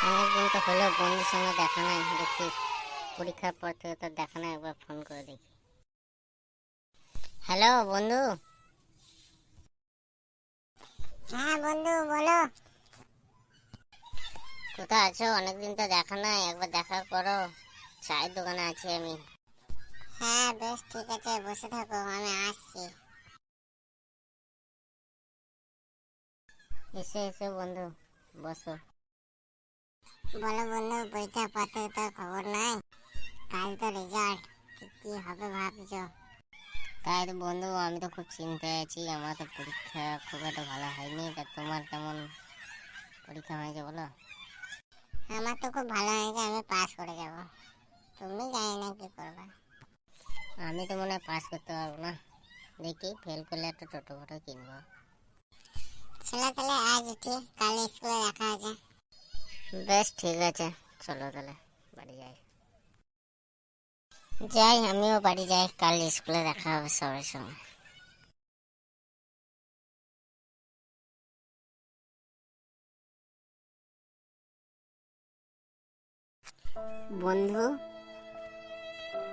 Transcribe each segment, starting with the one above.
অনেকদিন তো হলো বন্ধুর সঙ্গে দেখা নাই, দেখি পরীক্ষার পর থেকে তো দেখা নাই, একবার ফোন করে দেখি। হ্যালো বন্ধু। হ্যাঁ বন্ধু বলো। কোথায় আছো? অনেকদিন তো দেখা নাই, একবার দেখা করো। চায়ের দোকানে আছি আমি। হ্যাঁ বেশ ঠিক আছে, বসে থাকো, আমি আসছি। এসে এসে বন্ধু, বসো। বলো বন্ধু, পরীক্ষার পর থেকে তো খবর নাই। কাল তো রেজাল্ট, কি হবে ভাবছো? তাই তো বন্ধু, আমি তো খুব চিন্তায় আছি। আমার তো পরীক্ষা খুব একটা ভালো হয়নি। তা তোমার কেমন পরীক্ষা হয়েছে বলো? আমার তো খুব ভালো হয়েছে, আমি পাস করে যাব। তুমি জানি না কি করবে। আমি তো মনে হয় পাস করতে পারবো না। দেখি ফেল করলে একটা টোটো ফোটো কিনবো। ছেলে তাহলে আজ উঠি, কাল স্কুলে দেখা আছে। বেশ ঠিক আছে, চলো তাহলে বাড়ি যাই। যাই, আমিও বাড়ি যাই, কাল স্কুলে দেখা হবে সবার সঙ্গে। বন্ধু,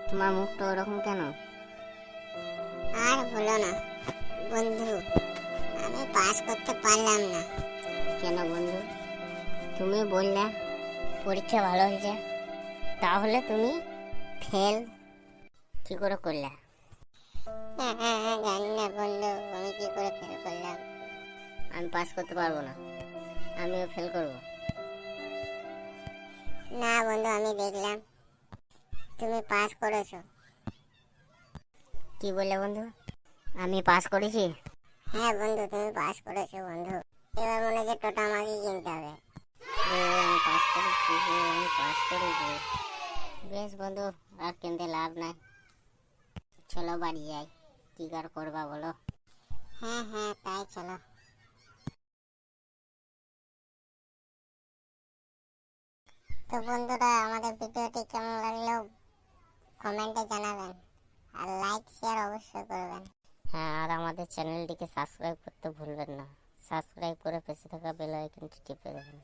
তোমার মুখটা ওরকম কেন? আর বলো না বন্ধু, আমি পাস করতে পারলাম না। কেন বন্ধু? তুমি বললে পরীক্ষা ভালো হয়েছে, তাহলে তুমি ফেল কি করে করলে? জানি না বন্ধু, আমি কি করে ফেল করলাম। আমি পাস করতে পারবো না, আমিও ফেল করব। না বন্ধু, আমি দেখলাম তুমি পাস করেছো। কি বললে বন্ধু? আমি পাস করেছি? হ্যাঁ বন্ধু, তুমি পাস করেছো বন্ধু। এবার মনে হচ্ছে টোটো আমাকে কিনতে হবে। আমি পাস করেছি, আমি পাস করেছি। বেশ বন্ধু, আর কিনতে লাভ নাই, চলো বাড়ি যাই। কি আর করবা বলো? হ্যাঁ হ্যাঁ, তাই চলো। তো বন্ধুরা, আমাদের ভিডিওটি কেমন লাগলো কমেন্টে জানাবেন, আর লাইক শেয়ার অবশ্যই করবেন। হ্যাঁ, আর আমাদের চ্যানেলটিকে সাবস্ক্রাইব করতে ভুলবেন না। সাবস্ক্রাইব করে পাশে থাকা বেল আইকনটি টিপে দেবেন।